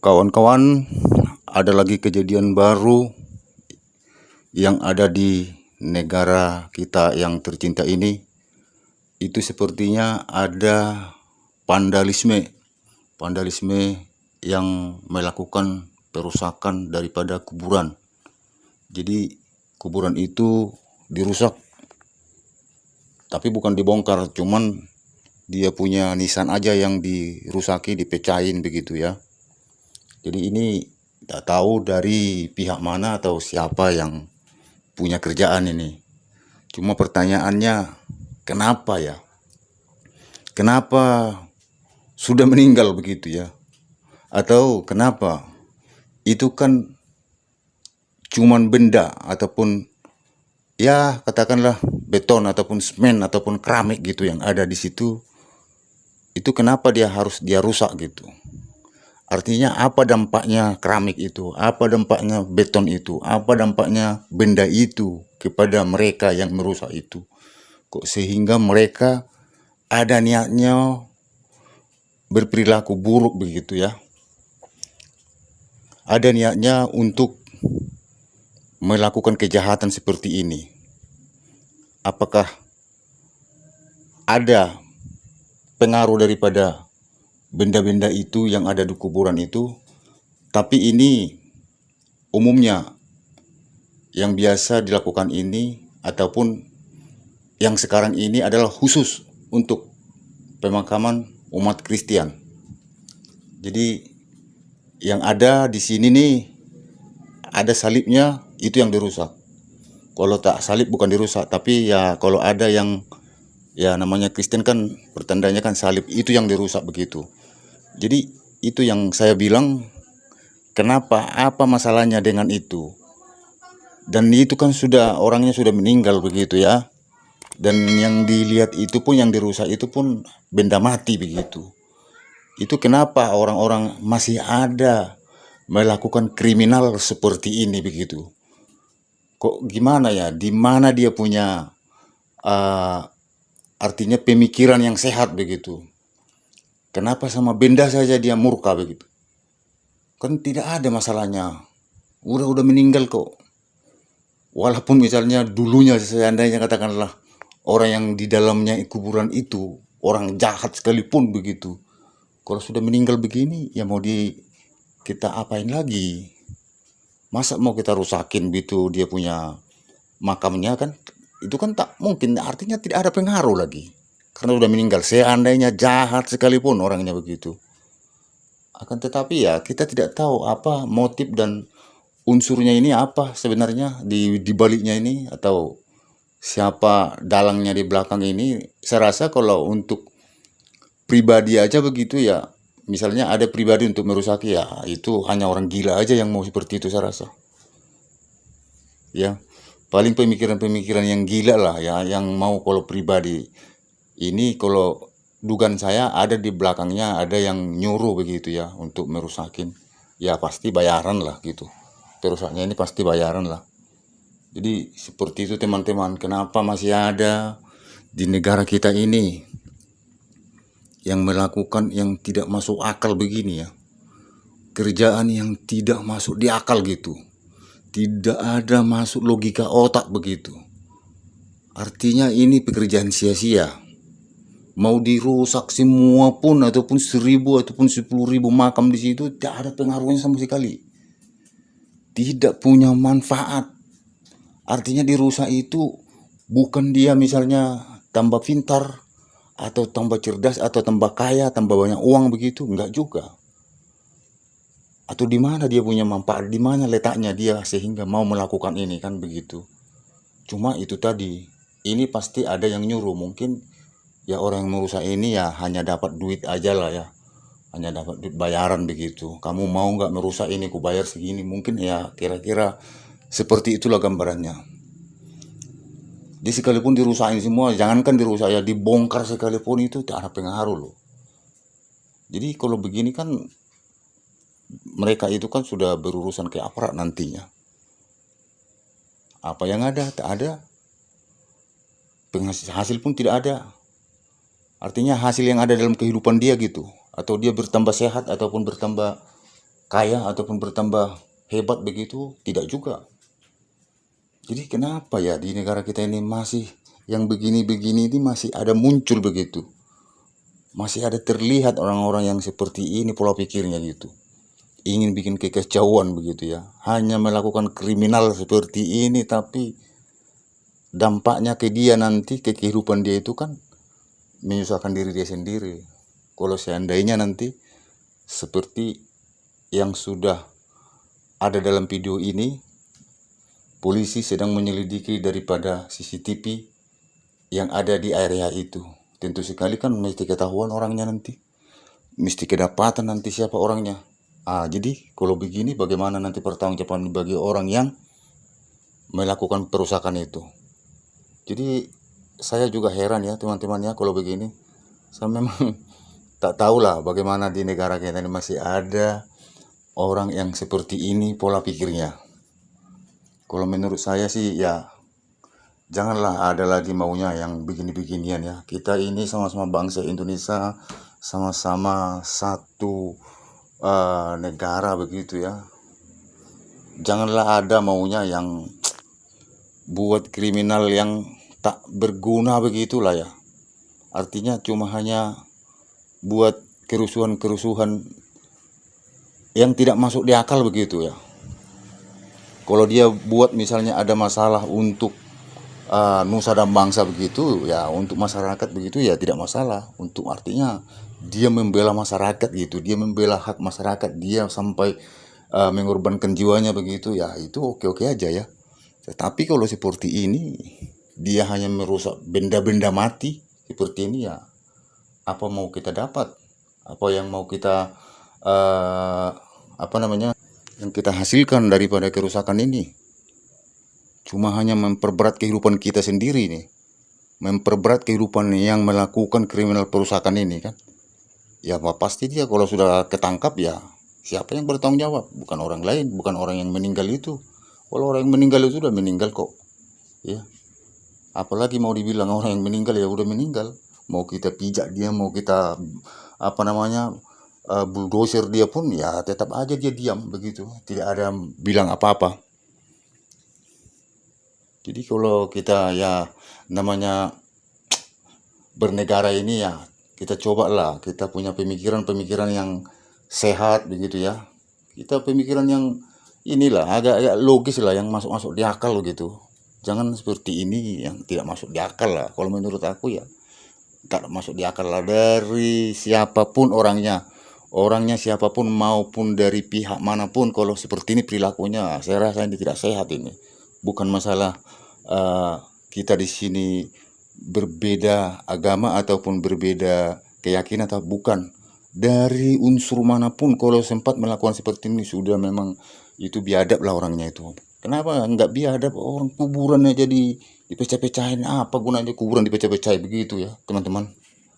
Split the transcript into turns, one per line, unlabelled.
Kawan-kawan, ada lagi kejadian baru yang ada di negara kita yang tercinta ini. Itu sepertinya ada vandalisme yang melakukan perusakan daripada kuburan. Jadi kuburan itu dirusak, tapi bukan dibongkar, cuman dia punya nisan aja yang dirusaki, dipecahin begitu ya. Jadi ini tak tahu dari pihak mana atau siapa yang punya kerjaan ini. Cuma pertanyaannya, kenapa ya? Kenapa sudah meninggal begitu ya? Atau kenapa? Itu kan cuman benda ataupun ya katakanlah beton ataupun semen ataupun keramik gitu yang ada di situ. Itu kenapa dia rusak gitu? Artinya apa dampaknya keramik itu, apa dampaknya beton itu, apa dampaknya benda itu kepada mereka yang merusak itu. Kok sehingga mereka ada niatnya berperilaku buruk begitu ya. Ada niatnya untuk melakukan kejahatan seperti ini. Apakah ada pengaruh daripada benda-benda itu yang ada di kuburan itu? Tapi ini umumnya yang biasa dilakukan ini ataupun yang sekarang ini adalah khusus untuk pemakaman umat Kristen. Jadi yang ada di sini nih ada salibnya, itu yang dirusak. Kalau tak salib bukan dirusak, tapi ya kalau ada yang ya namanya Kristen kan pertandanya kan salib, itu yang dirusak begitu. Jadi itu yang saya bilang, kenapa, apa masalahnya dengan itu? Dan itu kan orangnya sudah meninggal begitu ya. Dan yang dilihat itu pun, yang dirusak itu pun benda mati begitu. Itu kenapa orang-orang masih ada melakukan kriminal seperti ini begitu? Kok gimana ya? Di mana dia punya artinya pemikiran yang sehat begitu? Kenapa sama benda saja dia murka begitu? Kan tidak ada masalahnya. Udah meninggal kok. Walaupun misalnya dulunya seandainya katakanlah orang yang di dalamnya kuburan itu orang jahat sekalipun begitu. Kalau sudah meninggal begini ya mau kita apain lagi? Masa mau kita rusakin gitu dia punya makamnya kan? Itu kan tak mungkin, artinya tidak ada pengaruh lagi. Karena udah meninggal, seandainya jahat sekalipun orangnya begitu. Akan tetapi ya kita tidak tahu apa motif dan unsurnya ini apa sebenarnya di baliknya ini, atau siapa dalangnya di belakang ini. Saya rasa kalau untuk pribadi aja begitu ya, misalnya ada pribadi untuk merusaki ya, itu hanya orang gila aja yang mau seperti itu saya rasa. Ya, paling pemikiran-pemikiran yang gila lah ya, yang mau kalau pribadi. Ini kalau dugaan saya ada di belakangnya ada yang nyuruh begitu ya untuk merusakin. Ya pasti bayaran lah gitu. Perusaknya ini pasti bayaran lah. Jadi seperti itu teman-teman. Kenapa masih ada di negara kita ini yang melakukan yang tidak masuk akal begini ya. Kerjaan yang tidak masuk di akal gitu. Tidak ada masuk logika otak begitu. Artinya ini pekerjaan sia-sia. Mau dirusak semua pun ataupun 1.000 ataupun 10.000 makam di situ tidak ada pengaruhnya sama sekali. Tidak punya manfaat. Artinya dirusak itu bukan dia misalnya tambah pintar atau tambah cerdas atau tambah kaya, tambah banyak uang begitu, enggak juga. Atau di mana dia punya manfaat, di mana letaknya dia sehingga mau melakukan ini kan begitu. Cuma itu tadi, ini pasti ada yang nyuruh. Mungkin ya orang yang merusak ini ya hanya dapat duit aja lah ya. Hanya dapat duit bayaran begitu. Kamu mau nggak merusak ini, ku bayar segini. Mungkin ya kira-kira seperti itulah gambarannya. Jadi sekalipun dirusakin semua, jangankan dirusak ya, dibongkar sekalipun itu tak ada pengaruh loh. Jadi kalau begini kan mereka itu kan sudah berurusan ke aparat nantinya. Apa yang ada? Tak ada. Hasil pun tidak ada. Artinya hasil yang ada dalam kehidupan dia gitu. Atau dia bertambah sehat ataupun bertambah kaya ataupun bertambah hebat begitu, tidak juga. Jadi kenapa ya di negara kita ini masih yang begini-begini ini masih ada muncul begitu. Masih ada terlihat orang-orang yang seperti ini pola pikirnya gitu. Ingin bikin kekacauan begitu ya. Hanya melakukan kriminal seperti ini tapi dampaknya ke dia nanti, ke kehidupan dia itu kan menyusahkan diri dia sendiri. Kalau seandainya nanti seperti yang sudah ada dalam video ini, polisi sedang menyelidiki daripada CCTV yang ada di area itu. Tentu sekali kan mesti ketahuan orangnya nanti. Mesti kedapatan nanti siapa orangnya. Jadi kalau begini bagaimana nanti pertanggungjawaban bagi orang yang melakukan perusakan itu. Jadi saya juga heran ya teman-teman ya kalau begini. Saya memang tak tahulah bagaimana di negara kita ini masih ada orang yang seperti ini pola pikirnya. Kalau menurut saya sih ya janganlah ada lagi maunya yang begini-beginian ya. Kita ini sama-sama bangsa Indonesia, sama-sama satu negara begitu ya. Janganlah ada maunya yang buat kriminal yang tak berguna begitulah ya. Artinya cuma hanya buat kerusuhan-kerusuhan yang tidak masuk di akal begitu ya. Kalau dia buat misalnya ada masalah untuk nusa dan bangsa begitu ya, untuk masyarakat begitu ya tidak masalah. Untuk artinya dia membela masyarakat gitu, dia membela hak masyarakat, dia sampai mengorbankan jiwanya begitu ya, itu oke-oke aja ya. Tetapi kalau seperti ini dia hanya merusak benda-benda mati seperti ini ya, apa mau kita dapat? Apa yang mau kita yang kita hasilkan daripada kerusakan ini? Cuma hanya memperberat kehidupan kita sendiri nih. Memperberat kehidupan yang melakukan kriminal perusakan ini kan. Ya pasti dia kalau sudah ketangkap ya siapa yang bertanggung jawab? Bukan orang lain, bukan orang yang meninggal itu. Kalau orang yang meninggal itu sudah meninggal kok. Ya. Apalagi mau dibilang orang yang meninggal ya udah meninggal. Mau kita pijak dia, mau kita bulldozer dia pun ya tetap aja dia diam begitu. Tidak ada bilang apa-apa. Jadi kalau kita ya namanya bernegara ini ya kita cobalah kita punya pemikiran-pemikiran yang sehat begitu ya. Kita pemikiran yang inilah agak logis lah yang masuk-masuk di akal gitu. Jangan seperti ini yang tidak masuk di akal lah. Kalau menurut aku ya tak masuk di akal lah dari siapapun orangnya. Orangnya siapapun maupun dari pihak manapun kalau seperti ini perilakunya saya rasa ini tidak sehat ini. Bukan masalah kita di sini berbeda agama ataupun berbeda keyakinan atau bukan. Dari unsur manapun kalau sempat melakukan seperti ini sudah memang itu biadab lah orangnya itu. Kenapa nggak biadab orang kuburan aja dipecah-pecahin? Apa gunanya kuburan dipecah-pecahin begitu ya teman-teman?